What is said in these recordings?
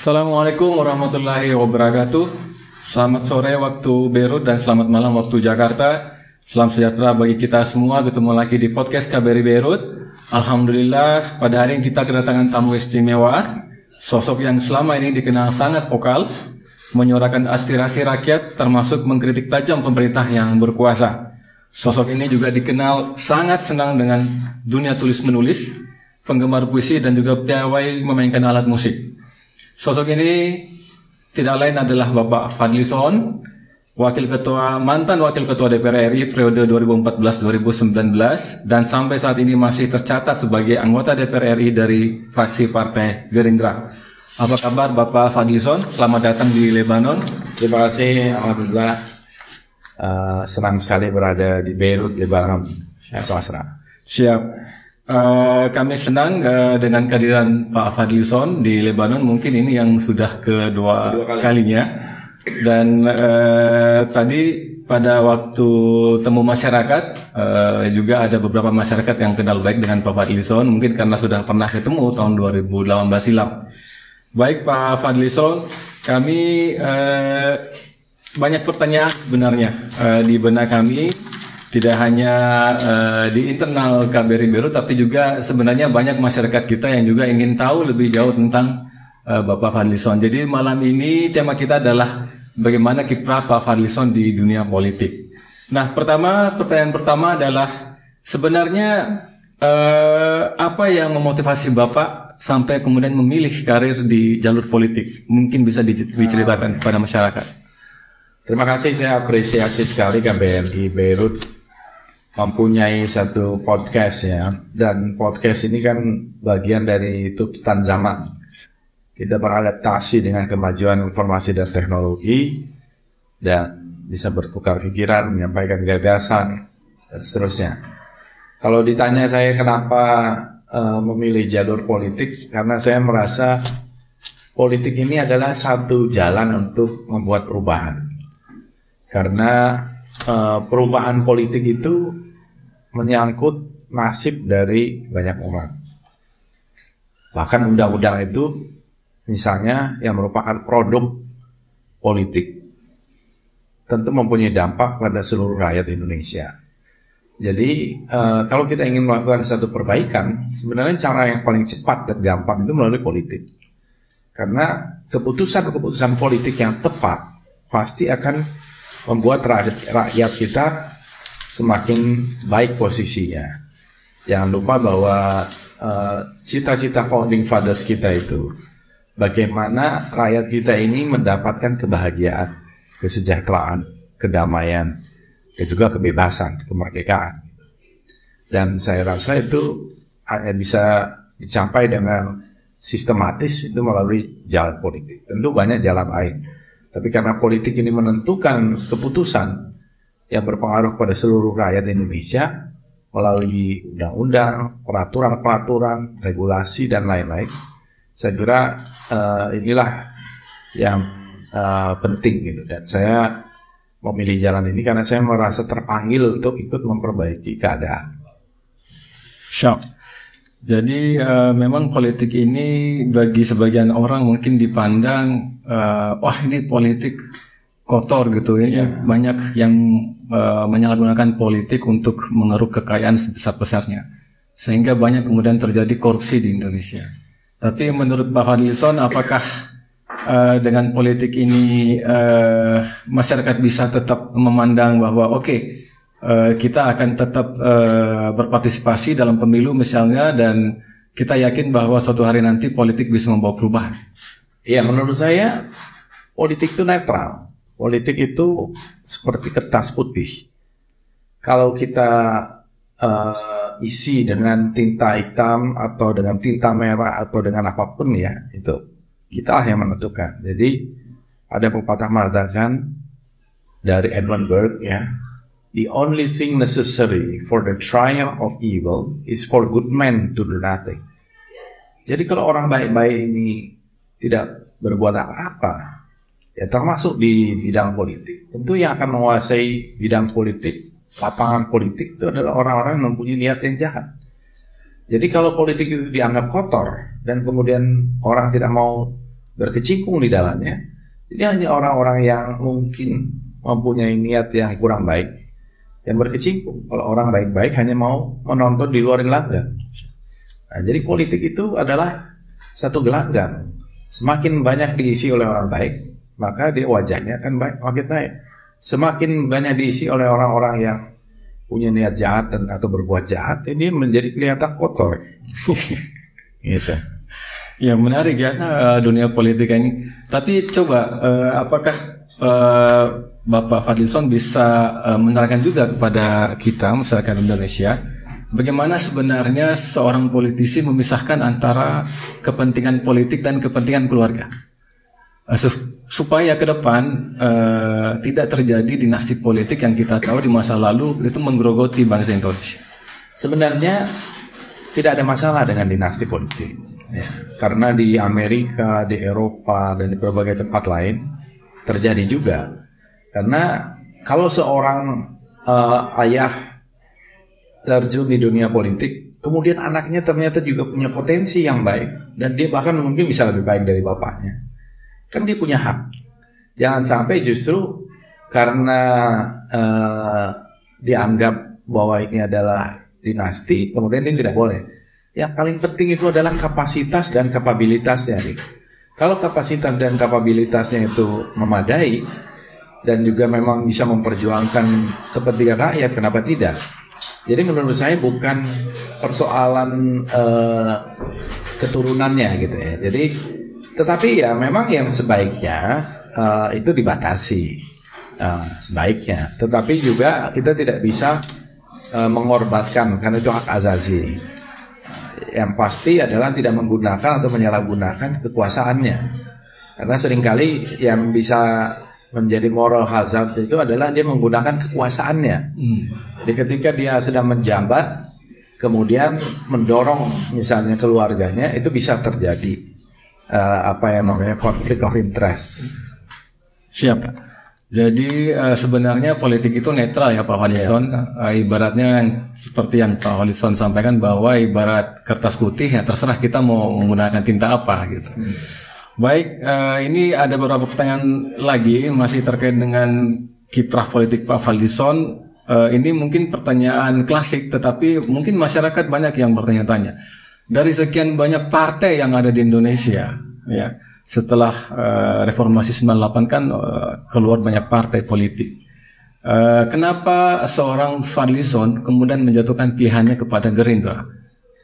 Assalamualaikum warahmatullahi wabarakatuh. Selamat sore waktu Beirut dan selamat malam waktu Jakarta. Salam sejahtera bagi kita semua. Ketemu lagi di podcast KBRI Beirut. Alhamdulillah pada hari ini kita kedatangan tamu istimewa, sosok yang selama ini dikenal sangat vokal, menyuarakan aspirasi rakyat termasuk mengkritik tajam pemerintah yang berkuasa. Sosok ini juga dikenal sangat senang dengan dunia tulis-menulis, penggemar puisi dan juga piawai memainkan alat musik. Sosok ini tidak lain adalah Bapak Fadlizon, mantan Wakil Ketua DPR RI periode 2014-2019 dan sampai saat ini masih tercatat sebagai anggota DPR RI dari fraksi Partai Gerindra. Apa kabar Bapak Fadlizon? Selamat datang di Lebanon. Terima kasih, alhamdulillah. Senang sekali berada di Beirut, Lebanon. Siap. Kami senang dengan kehadiran Pak Fadlizon di Lebanon. Mungkin ini yang sudah kedua kalinya. Dan tadi pada waktu temu masyarakat juga ada beberapa masyarakat yang kenal baik dengan Pak Fadlizon. Mungkin karena sudah pernah ketemu tahun 2018 silam. Baik Pak Fadlizon, kami banyak pertanyaan sebenarnya di benak kami. Tidak hanya di internal KBRI Beirut, tapi juga sebenarnya banyak masyarakat kita yang juga ingin tahu lebih jauh tentang Bapak Fadlizon. Jadi malam ini tema kita adalah bagaimana kiprah Pak Fadlizon di dunia politik. Nah, pertanyaan pertama adalah sebenarnya apa yang memotivasi Bapak sampai kemudian memilih karir di jalur politik? Mungkin bisa diceritakan kepada masyarakat. Terima kasih, saya apresiasi sekali KBRI Beirut mempunyai satu podcast ya, dan podcast ini kan bagian dari tuntutan zaman. Kita beradaptasi dengan kemajuan informasi dan teknologi dan bisa bertukar pikiran, menyampaikan gagasan dan seterusnya. Kalau ditanya saya kenapa memilih jalur politik, karena saya merasa politik ini adalah satu jalan untuk membuat perubahan. Karena perubahan politik itu menyangkut nasib dari banyak orang. Bahkan undang-undang itu misalnya yang merupakan produk politik tentu mempunyai dampak pada seluruh rakyat Indonesia. Jadi kalau kita ingin melakukan satu perbaikan, sebenarnya cara yang paling cepat dan gampang itu melalui politik. Karena keputusan-keputusan politik yang tepat pasti akan membuat rakyat kita semakin baik posisinya. Jangan lupa bahwa cita-cita founding fathers kita itu bagaimana rakyat kita ini mendapatkan kebahagiaan, kesejahteraan, kedamaian, dan juga kebebasan, kemerdekaan. Dan saya rasa itu hanya bisa dicapai dengan sistematis itu melalui jalan politik. Tentu banyak jalan lain. Tapi karena politik ini menentukan keputusan yang berpengaruh pada seluruh rakyat Indonesia melalui undang-undang, peraturan-peraturan, regulasi, dan lain-lain, saya kira inilah yang penting gitu. Dan saya memilih jalan ini karena saya merasa terpanggil untuk ikut memperbaiki keadaan. Siap. Jadi memang politik ini bagi sebagian orang mungkin dipandang wah ini politik kotor gitu ya. Banyak yang menyalahgunakan politik untuk mengeruk kekayaan sebesar-besarnya. Sehingga banyak kemudian terjadi korupsi di Indonesia. Tapi menurut Pak Fadlizon, apakah dengan politik ini masyarakat bisa tetap memandang bahwa kita akan tetap berpartisipasi dalam pemilu misalnya, dan kita yakin bahwa suatu hari nanti politik bisa membawa perubahan? Ya, menurut saya politik itu netral. Politik itu seperti kertas putih. Kalau kita isi dengan tinta hitam atau dengan tinta merah atau dengan apapun ya, itu kita yang menentukan. Jadi ada pepatah mengatakan dari Edmund Burke ya, the only thing necessary for the triumph of evil is for good men to do nothing. Jadi kalau orang baik-baik ini tidak berbuat apa-apa, ya termasuk di bidang politik, tentu yang akan menguasai bidang politik, lapangan politik itu adalah orang-orang yang mempunyai niat yang jahat. Jadi kalau politik itu dianggap kotor dan kemudian orang tidak mau berkecimpung di dalamnya. Jadi hanya orang-orang yang mungkin mempunyai niat yang kurang baik yang berkecimpung. Kalau orang baik-baik hanya mau menonton di luar gelanggang. Nah, jadi politik itu adalah satu gelanggang. Semakin banyak diisi oleh orang baik, maka dia wajahnya akan makin baik. Semakin banyak diisi oleh orang-orang yang punya niat jahat atau berbuat jahat, ini menjadi kelihatan kotor. Gitu. Ya menarik ya dunia politik ini. Tapi coba apakah Bapak Fadlizon bisa menerangkan juga kepada kita masyarakat Indonesia bagaimana sebenarnya seorang politisi memisahkan antara kepentingan politik dan kepentingan keluarga supaya ke depan tidak terjadi dinasti politik yang kita tahu di masa lalu itu menggerogoti bangsa Indonesia. Sebenarnya tidak ada masalah dengan dinasti politik, ya. Karena di Amerika, di Eropa, dan di berbagai tempat lain terjadi juga. Karena kalau seorang ayah terjun di dunia politik, kemudian anaknya ternyata juga punya potensi yang baik, dan dia bahkan mungkin bisa lebih baik dari bapaknya, kan dia punya hak. Jangan sampai justru karena dianggap bahwa ini adalah dinasti, kemudian ini tidak boleh. Yang paling penting itu adalah kapasitas dan kapabilitasnya. Kalau kapasitas dan kapabilitasnya itu memadai dan juga memang bisa memperjuangkan kepentingan rakyat, kenapa tidak? Jadi menurut saya bukan persoalan keturunannya gitu ya. Jadi tetapi ya memang yang sebaiknya itu dibatasi sebaiknya. Tetapi juga kita tidak bisa mengorbankan karena itu hak azazi. Yang pasti adalah tidak menggunakan atau menyalahgunakan kekuasaannya. Karena seringkali yang bisa menjadi moral hazard itu adalah dia menggunakan kekuasaannya. Jadi ketika dia sedang menjabat, kemudian mendorong misalnya keluarganya, itu bisa terjadi apa yang namanya konflik of interest. Siap. Jadi sebenarnya politik itu netral ya Pak Fadlizon. Ibaratnya seperti yang Pak Fadlizon sampaikan bahwa ibarat kertas putih ya terserah kita mau menggunakan tinta apa gitu. Baik, ini ada beberapa pertanyaan lagi masih terkait dengan kiprah politik Pak Fadlizon. Ini mungkin pertanyaan klasik, tetapi mungkin masyarakat banyak yang bertanya-tanya. Dari sekian banyak partai yang ada di Indonesia, ya, setelah reformasi 98 kan keluar banyak partai politik. Kenapa seorang Fadlizon kemudian menjatuhkan pilihannya kepada Gerindra?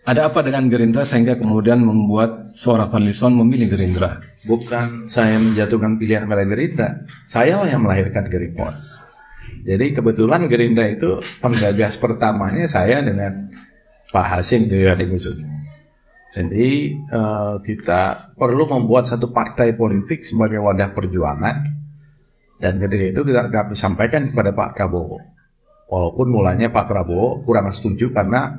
Ada apa dengan Gerindra sehingga kemudian membuat seorang Fadlizon memilih Gerindra? Bukan saya menjatuhkan pilihan pada Gerindra, saya yang melahirkan Gerindra. Jadi kebetulan Gerindra itu penggagas pertamanya saya dengan Pak Hasim Joyo Musuh. Jadi kita perlu membuat satu partai politik sebagai wadah perjuangan, dan ketika itu kami sampaikan kepada Pak Prabowo. Walaupun mulanya Pak Prabowo kurang setuju karena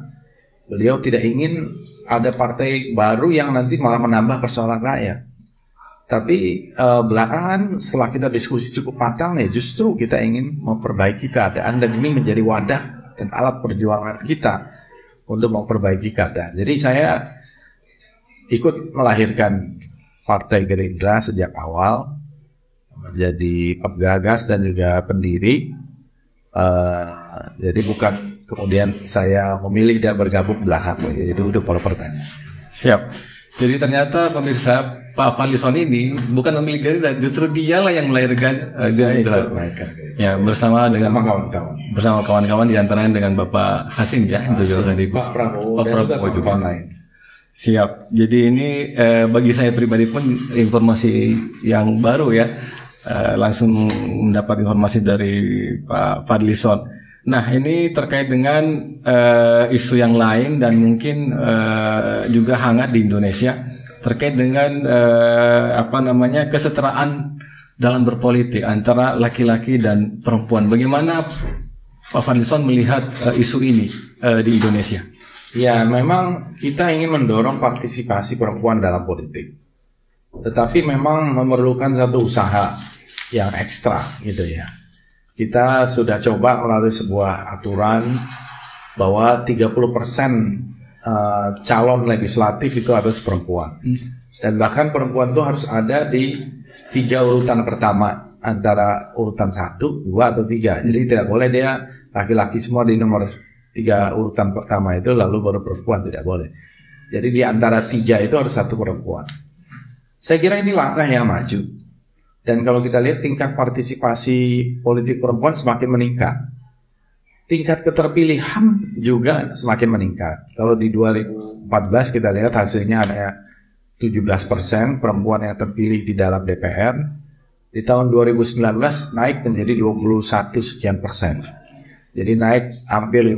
beliau tidak ingin ada partai baru yang nanti malah menambah persoalan rakyat. Tapi belakangan setelah kita diskusi cukup matang ya justru kita ingin memperbaiki keadaan, dan ini menjadi wadah dan alat perjuangan kita untuk memperbaiki keadaan. Jadi saya ikut melahirkan Partai Gerindra sejak awal, menjadi penggagas dan juga pendiri. Jadi bukan kemudian saya memilih dan bergabung belakang. Itu kalau pertanyaan. Siap. Jadi ternyata pemirsa Pak Fadlizon ini bukan memilih Gerindra, justru dialah yang melahirkan Gerindra. Ya, bersama kawan-kawan. Bersama kawan-kawan diantaranya dengan Bapak Hasim ya, Pak Prabowo juga lain. Siap. Jadi ini bagi saya pribadi pun informasi yang baru ya. Langsung mendapat informasi dari Pak Fadlizon. Nah, ini terkait dengan isu yang lain dan mungkin juga hangat di Indonesia terkait dengan kesetaraan dalam berpolitik antara laki-laki dan perempuan. Bagaimana Pak Fadlizon melihat isu ini di Indonesia? Ya, memang kita ingin mendorong partisipasi perempuan dalam politik. Tetapi memang memerlukan satu usaha yang ekstra gitu ya. Kita sudah coba melalui sebuah aturan bahwa 30% calon legislatif itu harus perempuan. Dan bahkan perempuan itu harus ada di 3 urutan pertama, antara urutan 1, 2 atau 3. Jadi tidak boleh dia laki-laki semua di nomor 3 urutan pertama itu lalu baru perempuan, tidak boleh. Jadi di antara 3 itu harus 1 perempuan. Saya kira ini langkah yang maju. Dan kalau kita lihat tingkat partisipasi politik perempuan semakin meningkat. Tingkat keterpilihan juga semakin meningkat. Kalau di 2014 kita lihat hasilnya ada 17% perempuan yang terpilih di dalam DPR. Di tahun 2019 naik menjadi 21 sekian persen. Jadi naik hampir 5%.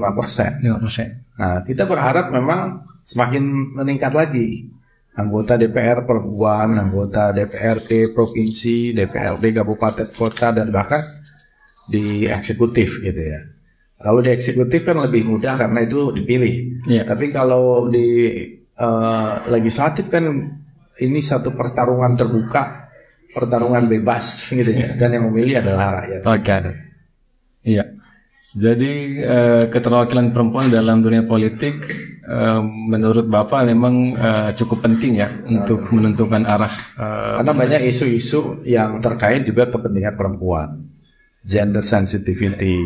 Nah, kita berharap memang semakin meningkat lagi. Anggota DPR perempuan, anggota DPRD provinsi, DPRD kabupaten kota, dan bahkan di eksekutif gitu ya. Kalau di eksekutif kan lebih mudah karena itu dipilih. Tapi kalau di legislatif kan ini satu pertarungan terbuka, pertarungan bebas gitu ya. Dan yang memilih adalah rakyat. Iya. Jadi keterwakilan perempuan dalam dunia politik menurut Bapak memang cukup penting ya untuk menentukan arah. Karena banyak isu-isu yang terkait juga kepentingan perempuan, gender sensitivity,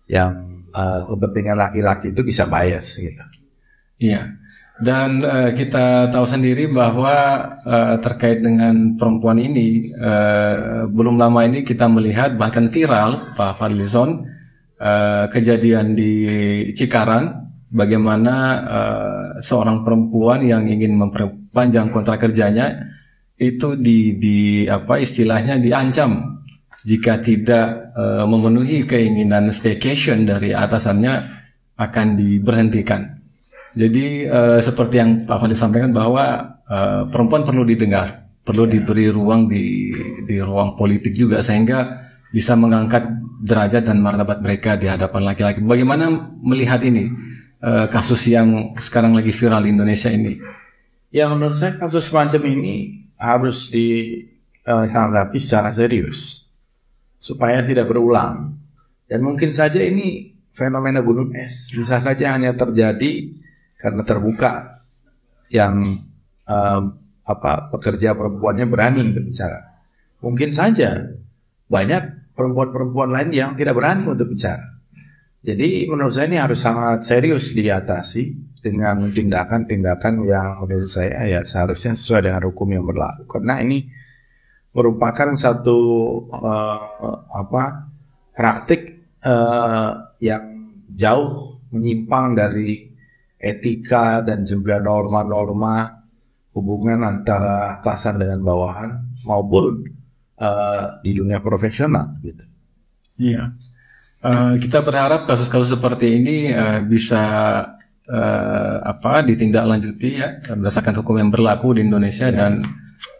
yang kepentingan laki-laki itu bisa bias gitu. Iya. Dan kita tahu sendiri bahwa terkait dengan perempuan ini belum lama ini kita melihat bahkan viral Pak Fadlizon, kejadian di Cikarang bagaimana seorang perempuan yang ingin memperpanjang kontrak kerjanya itu apa istilahnya diancam jika tidak memenuhi keinginan staycation dari atasannya akan diberhentikan. Jadi seperti yang Pak Fadli sampaikan bahwa perempuan perlu didengar, perlu diberi ruang di ruang politik juga sehingga bisa mengangkat derajat dan martabat mereka di hadapan laki-laki. Bagaimana melihat ini kasus yang sekarang lagi viral di Indonesia ini? Ya, menurut saya kasus semacam ini harus ditanggapi secara serius supaya tidak berulang. Dan mungkin saja ini fenomena gunung es, bisa saja hanya terjadi karena terbuka yang pekerja perempuannya berani berbicara. Mungkin saja banyak perempuan-perempuan lain yang tidak berani untuk bicara. Jadi menurut saya ini harus sangat serius diatasi dengan tindakan-tindakan yang menurut saya ya seharusnya sesuai dengan hukum yang berlaku. Karena ini merupakan satu praktik yang jauh menyimpang dari etika dan juga norma-norma hubungan antara atasan dengan bawahan maupun di dunia profesional gitu. Iya. Kita berharap kasus-kasus seperti ini bisa ditindaklanjuti ya berdasarkan hukum yang berlaku di Indonesia dan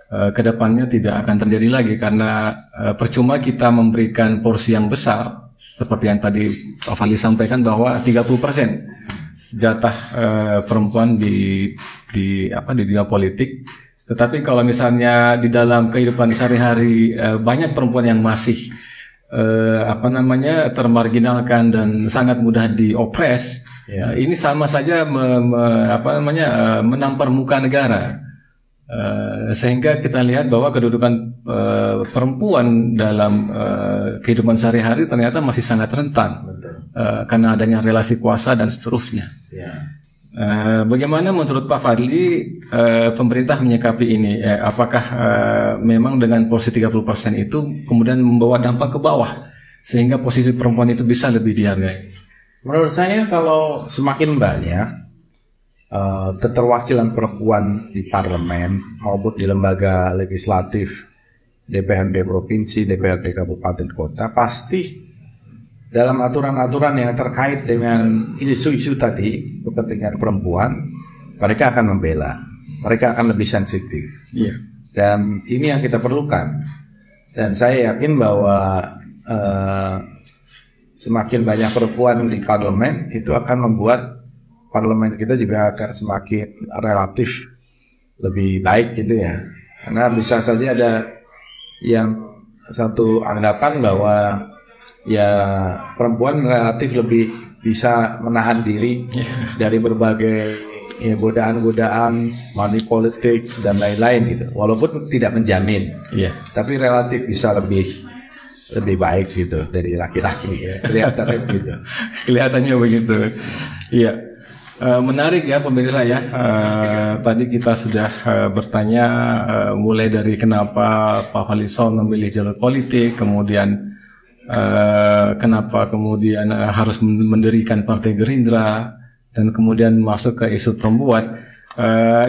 kedepannya tidak akan terjadi lagi karena percuma kita memberikan porsi yang besar seperti yang tadi Pak Fadli sampaikan bahwa 30% jatah perempuan di dunia politik. Tetapi kalau misalnya di dalam kehidupan sehari-hari banyak perempuan yang masih termarginalkan dan sangat mudah diopres, ini sama saja menampar muka negara. Sehingga kita lihat bahwa kedudukan perempuan dalam kehidupan sehari-hari ternyata masih sangat rentan karena adanya relasi kuasa dan seterusnya. Bagaimana menurut Pak Fadli pemerintah menyikapi ini? Apakah memang dengan porsi 30% itu kemudian membawa dampak ke bawah sehingga posisi perempuan itu bisa lebih dihargai? Menurut saya kalau semakin banyak keterwakilan perempuan di parlemen maupun di lembaga legislatif, DPRD provinsi, DPRD kabupaten kota, pasti dalam aturan-aturan yang terkait dengan isu-isu tadi kepentingan perempuan, mereka akan membela, mereka akan lebih sensitif. Dan ini yang kita perlukan. Dan saya yakin bahwa semakin banyak perempuan di parlemen itu akan membuat parlemen kita juga akan semakin relatif lebih baik gitu ya. Karena bisa saja ada yang satu anggapan bahwa ya perempuan relatif lebih bisa menahan diri dari berbagai ya godaan-godaan, money politics dan lain-lain gitu. Walaupun tidak menjamin, tapi relatif bisa lebih baik gitu dari laki-laki ya. Kelihatannya begitu. Kelihatannya begitu. Iya. Menarik ya pemirsa ya. Tadi kita sudah bertanya mulai dari kenapa Pak Fadlizon memilih jalur politik, kemudian kenapa kemudian harus mendirikan Partai Gerindra, dan kemudian masuk ke isu perempuan.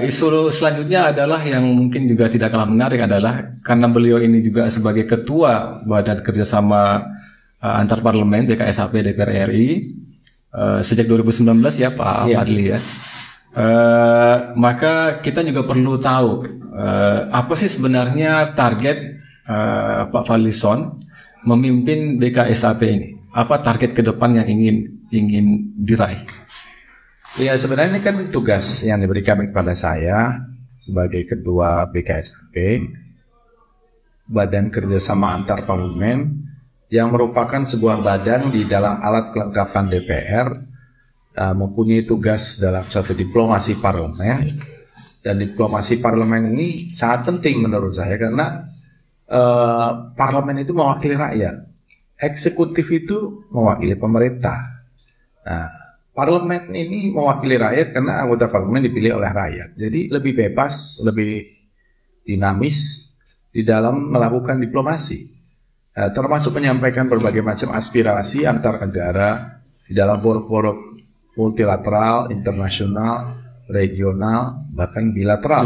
Isu selanjutnya adalah yang mungkin juga tidak kalah menarik adalah karena beliau ini juga sebagai ketua Badan Kerjasama Antar Parlemen BKSAP DPR RI sejak 2019 ya Pak Fadli ya. Maka kita juga perlu tahu apa sih sebenarnya target Pak Fadlizon memimpin BKSAP ini. Apa target ke depan yang ingin diraih? Ya sebenarnya ini kan tugas yang diberikan kepada saya sebagai ketua BKSAP, Badan Kerjasama Antar Parlemen, yang merupakan sebuah badan di dalam alat kelengkapan DPR, mempunyai tugas dalam satu diplomasi parlemen, dan diplomasi parlemen ini sangat penting menurut saya karena parlemen itu mewakili rakyat, eksekutif itu mewakili pemerintah. Nah, parlemen ini mewakili rakyat karena anggota parlemen dipilih oleh rakyat. Jadi lebih bebas, lebih dinamis di dalam melakukan diplomasi. Termasuk menyampaikan berbagai macam aspirasi antar negara di dalam forum-forum multilateral, internasional, regional, bahkan bilateral.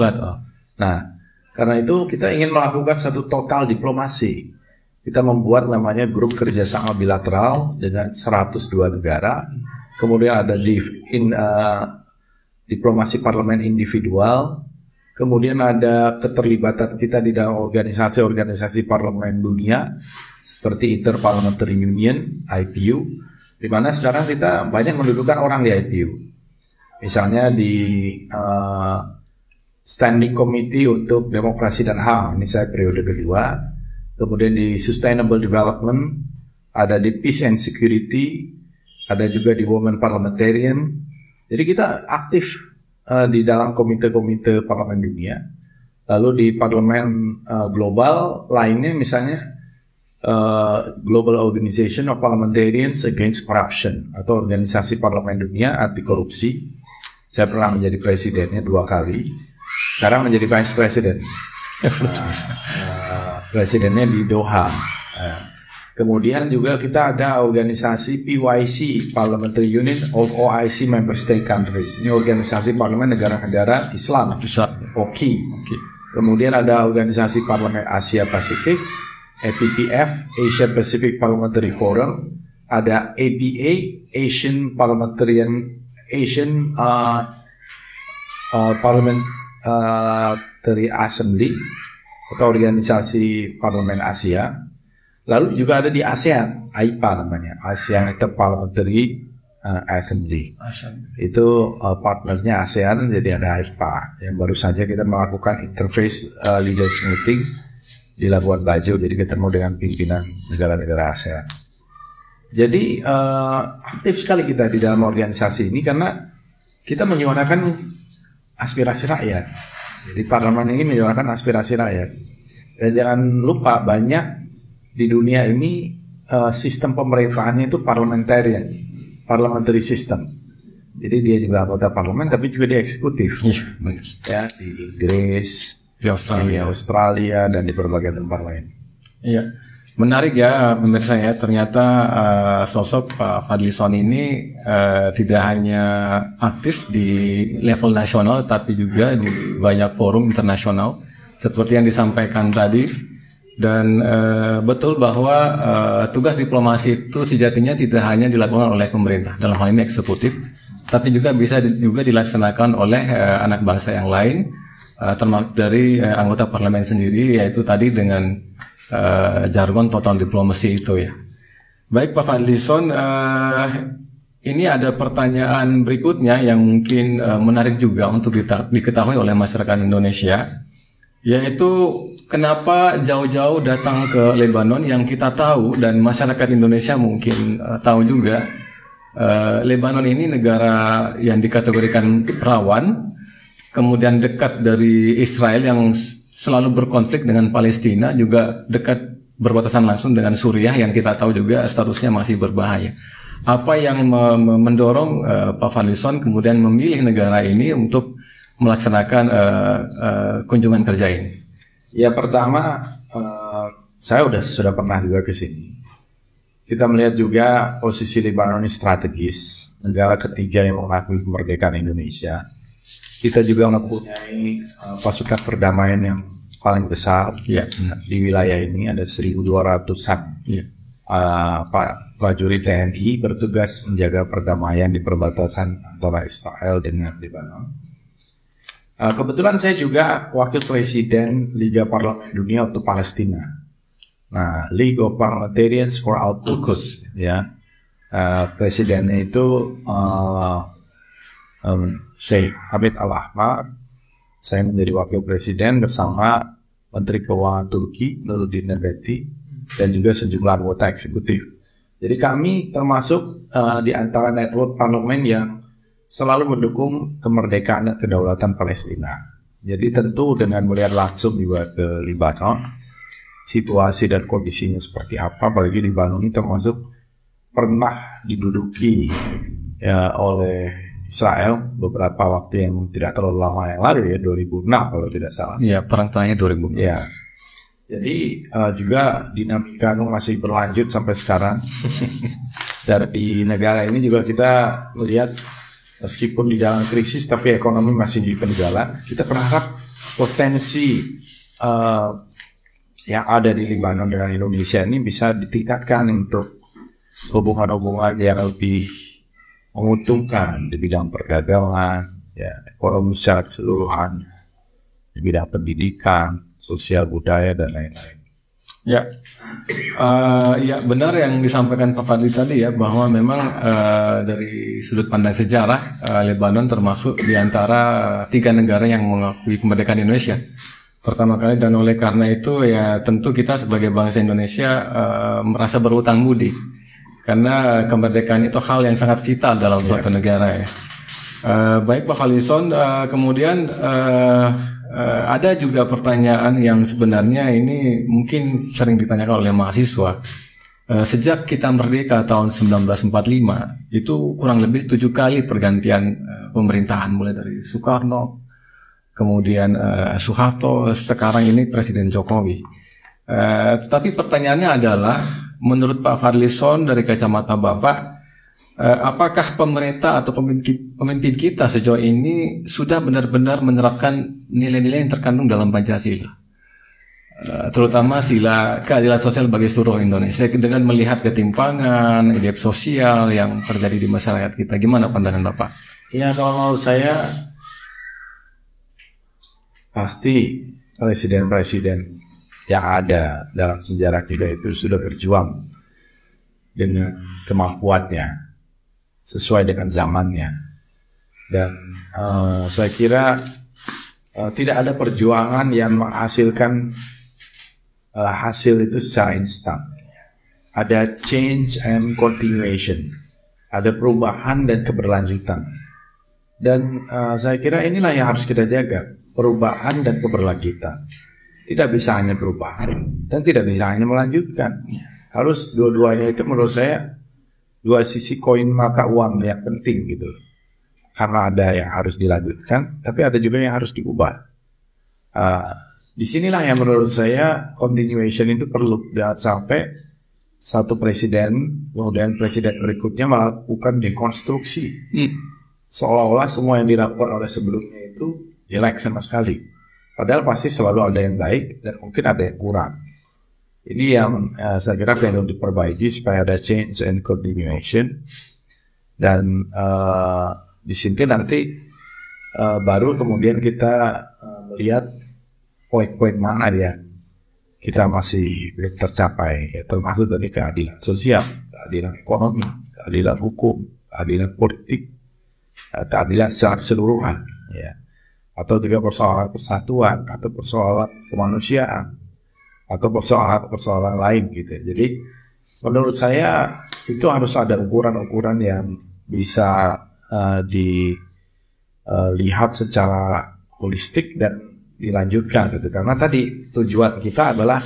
Nah, karena itu kita ingin melakukan satu total diplomasi. Kita membuat namanya grup kerjasama bilateral dengan 102 negara. Kemudian ada diplomasi parlemen individual. Kemudian ada keterlibatan kita di dalam organisasi-organisasi parlemen dunia seperti Interparliamentary Union (IPU), di mana sekarang kita banyak mendudukan orang di IPU. Misalnya di Standing Committee untuk Demokrasi dan HAM, ini saya periode kedua. Kemudian di Sustainable Development, ada di Peace and Security, ada juga di Women Parliamentarian. Jadi kita aktif di dalam komite-komite parlemen dunia. Lalu di parlemen global lainnya misalnya Global Organization of Parliamentarians Against Corruption atau organisasi parlemen dunia anti korupsi. Saya pernah menjadi presidennya 2 kali. Sekarang menjadi vice president. Presidennya di Doha. Kemudian juga kita ada organisasi PYC, Parliamentary Union of OIC Member State Countries. Ini organisasi parlemen negara-negara Islam, OKI. Kemudian ada organisasi parlemen Asia Pasifik, APPF, Asia Pacific Parliamentary Forum. Ada APA, Asian Parliamentary Assembly, atau organisasi parlemen Asia. Lalu juga ada di ASEAN, AIPA namanya, ASEAN Interparliamentary Assembly. Itu partnernya ASEAN, jadi ada AIPA. Yang baru saja kita melakukan interface leaders meeting di Labuan Bajo, jadi ketemu dengan pimpinan negara-negara ASEAN. Jadi aktif sekali kita di dalam organisasi ini karena kita menyuarakan aspirasi rakyat. Jadi parlemen ini menyuarakan aspirasi rakyat. Dan jangan lupa banyak di dunia ini sistem pemerintahannya itu parliamentary system. Jadi dia juga anggota parlemen tapi juga dia eksekutif. Ya, di Inggris, di Australia dan di berbagai tempat lain. Iya. Menarik ya pemirsa ya, ternyata sosok Pak Fadlizon ini tidak hanya aktif di level nasional tapi juga di banyak forum internasional seperti yang disampaikan tadi. Dan betul bahwa tugas diplomasi itu sejatinya tidak hanya dilakukan oleh pemerintah, dalam hal ini eksekutif, tapi juga bisa juga dilaksanakan oleh anak bangsa yang lain, termasuk dari anggota parlemen sendiri, yaitu tadi dengan jargon total diplomasi itu ya. Baik Pak Fadlizon, ini ada pertanyaan berikutnya yang mungkin menarik juga untuk diketahui oleh masyarakat Indonesia, yaitu kenapa jauh-jauh datang ke Lebanon yang kita tahu dan masyarakat Indonesia mungkin tahu juga Lebanon ini negara yang dikategorikan rawan, kemudian dekat dari Israel yang selalu berkonflik dengan Palestina, juga dekat berbatasan langsung dengan Suriah yang kita tahu juga statusnya masih berbahaya. Apa yang mendorong Pak Fadlizon kemudian memilih negara ini untuk melaksanakan kunjungan kerja ini? Ya, pertama saya sudah pernah juga ke sini. Kita melihat juga posisi Lebanon ini strategis, negara ketiga yang mengakui kemerdekaan Indonesia. Kita juga mempunyai pasukan perdamaian yang paling besar di wilayah ini, ada 1.200-an prajurit TNI bertugas menjaga perdamaian di perbatasan antara Israel dengan Lebanon. Kebetulan saya juga wakil presiden Liga Parlemen Dunia untuk Palestina. Nah, League of Parliamentarians for Al-Quds, ya. Presidennya itu Sheikh Hamid Al-Ahmar. Saya menjadi wakil presiden bersama Menteri Keuangan Turki, Nuruddin Nebati, dan juga sejumlah anggota eksekutif. Jadi kami termasuk di antara network parlemen yang selalu mendukung kemerdekaan dan kedaulatan Palestina. Jadi tentu dengan melihat langsung juga ke Lebanon, situasi dan kondisinya seperti apa, apalagi Lebanon ini termasuk pernah diduduki oleh Israel beberapa waktu yang tidak terlalu lama yang lalu, ya 2006 kalau tidak salah. Iya, perang terakhir 2006. Ya. Jadi juga dinamika masih berlanjut sampai sekarang. Dan di negara ini juga kita melihat meskipun di dalam krisis tapi ekonomi masih di penjalan. Kita berharap potensi yang ada di Lebanon dengan Indonesia ini bisa ditingkatkan untuk hubungan-hubungan yang lebih menguntungkan di bidang perdagangan, ya, ekonomi secara keseluruhan, di bidang pendidikan, sosial budaya dan lain-lain. Ya, ya benar yang disampaikan Pak Fadli tadi ya, bahwa memang dari sudut pandang sejarah Lebanon termasuk di antara 3 negara yang mengakui kemerdekaan Indonesia pertama kali, dan oleh karena itu ya tentu kita sebagai bangsa Indonesia merasa berutang budi. Karena kemerdekaan itu hal yang sangat vital dalam suatu negara ya. Baik Pak Fadlizon, kemudian ada juga pertanyaan yang sebenarnya ini mungkin sering ditanyakan oleh mahasiswa. Sejak kita merdeka tahun 1945, itu kurang lebih 7 kali pergantian pemerintahan, mulai dari Soekarno, kemudian Soeharto, sekarang ini Presiden Jokowi. Tetapi pertanyaannya adalah, menurut Pak Fadlizon dari kacamata Bapak, apakah pemerintah atau pemimpin kita sejauh ini sudah benar-benar menerapkan nilai-nilai yang terkandung dalam Pancasila, terutama sila keadilan sosial bagi seluruh Indonesia, dengan melihat ketimpangan, gap sosial yang terjadi di masyarakat kita? Gimana pandangan Bapak? Ya, kalau saya pasti presiden-presiden yang ada dalam sejarah kita itu sudah berjuang dengan kemampuannya, sesuai dengan zamannya. Dan saya kira tidak ada perjuangan yang menghasilkan hasil itu secara instan. Ada change and continuation, ada perubahan dan keberlanjutan. Dan saya kira inilah yang harus kita jaga, perubahan dan keberlanjutan. Tidak bisa hanya perubahan dan tidak bisa hanya melanjutkan. Harus dua-duanya itu menurut saya dua sisi koin mata uang yang penting gitu. Karena ada yang harus dilanjutkan, tapi ada juga yang harus diubah. Disinilah yang menurut saya continuation itu perlu. Jangan sampai satu presiden, kemudian presiden berikutnya melakukan dekonstruksi. Seolah-olah semua yang dilakukan oleh sebelumnya itu jelek sama sekali. Padahal pasti selalu ada yang baik dan mungkin ada yang kurang. Ini yang saya kira perlu diperbaiki supaya ada change and continuation. Dan di sini nanti baru kemudian kita melihat poin-poin mana ya kita masih belum tercapai, ya, termasuk dari keadilan sosial, keadilan ekonomi, keadilan hukum, keadilan politik, keadilan secara keseluruhan, ya. Atau juga persoalan persatuan, atau persoalan kemanusiaan, atau persoalan lain gitu. Jadi Menurut saya itu harus ada ukuran-ukuran yang bisa dilihat secara holistik dan dilanjutkan gitu. Karena tadi tujuan kita adalah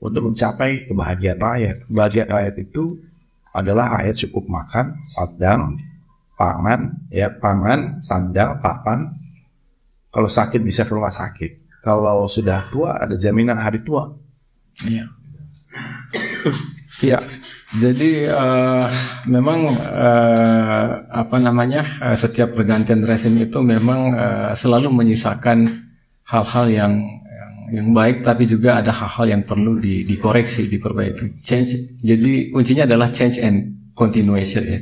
untuk mencapai kebahagiaan rakyat. Kebahagiaan rakyat itu adalah rakyat cukup makan, sandang, pangan, sandang, papan. Kalau sakit bisa ke rumah sakit. Kalau sudah tua ada jaminan hari tua. Iya. Ya, jadi memang setiap pergantian rezim itu memang selalu menyisakan hal-hal yang baik, tapi juga ada hal-hal yang perlu dikoreksi, diperbaiki. Change. Jadi kuncinya adalah change and continuation. Ya.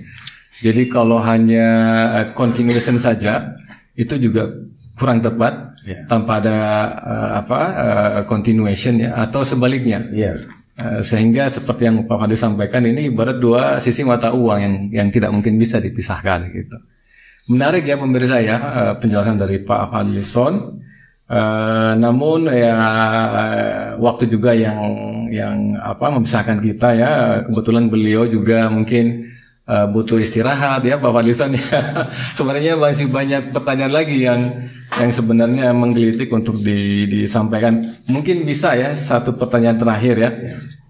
Jadi kalau hanya continuation saja itu juga kurang tepat, tanpa ada continuation ya, atau sebaliknya. Sehingga seperti yang Pak Fadli sampaikan, ini ibarat dua sisi mata uang yang tidak mungkin bisa dipisahkan gitu. Menarik ya pemirsa ya, penjelasan dari Pak Fadlison. Namun ya waktu juga yang memisahkan kita ya. Kebetulan beliau juga mungkin butuh istirahat ya Pak Fadlison ya. Sebenarnya masih banyak pertanyaan lagi yang sebenarnya menggelitik untuk disampaikan. Mungkin bisa ya satu pertanyaan terakhir ya.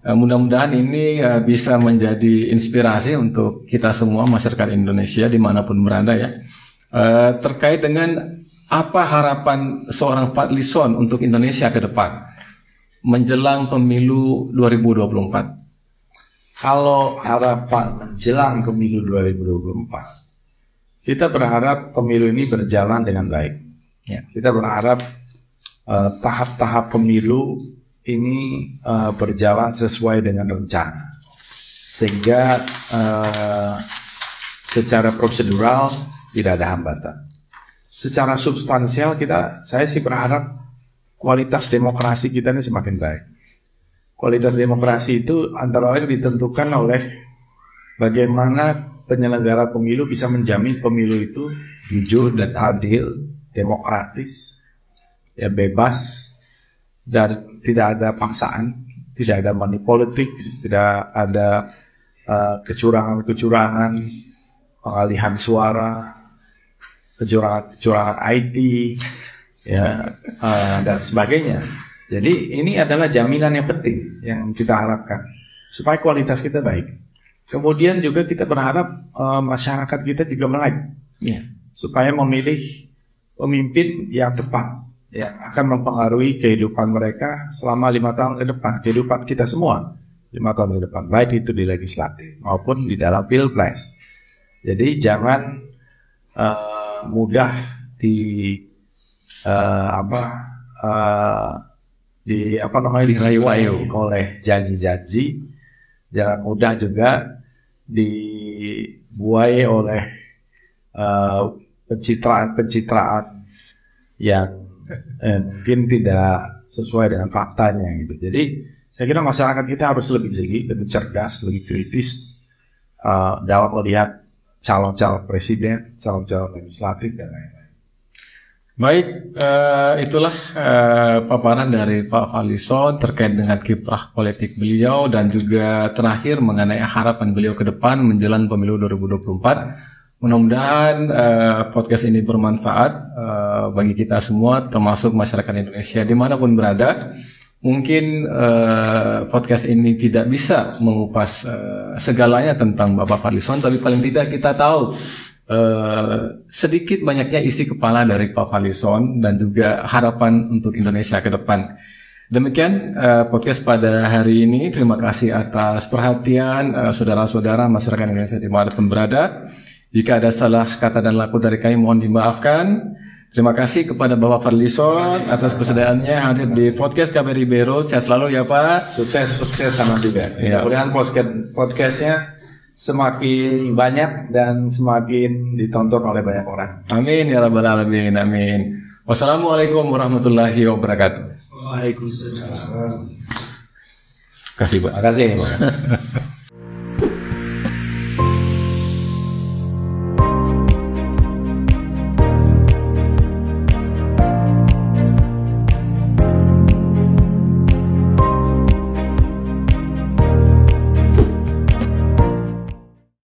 Mudah-mudahan ini bisa menjadi inspirasi untuk kita semua masyarakat Indonesia dimanapun berada ya. Terkait dengan apa harapan seorang Fadlison untuk Indonesia ke depan menjelang pemilu 2024? Kalau harapan menjelang pemilu 2024, kita berharap pemilu ini berjalan dengan baik. Ya. Kita berharap tahap-tahap pemilu ini berjalan sesuai dengan rencana, sehingga secara prosedural tidak ada hambatan. Secara substansial saya sih berharap kualitas demokrasi kita ini semakin baik. Kualitas demokrasi itu antara lain ditentukan oleh bagaimana penyelenggara pemilu bisa menjamin pemilu itu jujur dan adil, demokratis, ya bebas, dan tidak ada paksaan, tidak ada money politics, tidak ada kecurangan-kecurangan, pengalihan suara, kecurangan IT, ya dan sebagainya. Jadi ini adalah jaminan yang penting yang kita harapkan supaya kualitas kita baik. Kemudian juga kita berharap masyarakat kita juga melek, ya, supaya memilih pemimpin yang tepat, yang akan mempengaruhi kehidupan mereka selama 5 tahun ke depan, kehidupan kita semua 5 tahun ke depan, baik itu di legislatif maupun di dalam pilpres. Jadi jangan mudah dirayu-rayu oleh janji-janji, jangan mudah juga dibuai oleh pencitraan yang mungkin tidak sesuai dengan faktanya gitu. Jadi saya kira masyarakat kita harus lebih jeli, lebih cerdas, lebih kritis dalam melihat calon-calon presiden, calon-calon legislatif dan lain-lain. Baik, itulah paparan dari Pak Fadlison terkait dengan kiprah politik beliau dan juga terakhir mengenai harapan beliau ke depan menjelang pemilu 2024. Mudah-mudahan podcast ini bermanfaat bagi kita semua, termasuk masyarakat Indonesia dimanapun berada. Mungkin podcast ini tidak bisa mengupas segalanya tentang Bapak Fadlison, tapi paling tidak kita tahu sedikit banyaknya isi kepala dari Pak Fadlison dan juga harapan untuk Indonesia ke depan. Demikian podcast pada hari ini. Terima kasih atas perhatian saudara-saudara masyarakat Indonesia dimanapun berada. Jika ada salah kata dan laku dari kami mohon dimaafkan. Terima kasih kepada Bapak Fadlison atas kesediaannya hadir di podcast KBRI Beirut. Sehat selalu ya Pak. Sukses sama juga. Ya. Mudah-mudahan podcastnya semakin banyak dan semakin ditonton oleh banyak orang. Amin ya rabbal alamin. Amin. Wassalamualaikum warahmatullahi wabarakatuh. Waalaikumsalam. Terima kasih Pak. Terima kasih.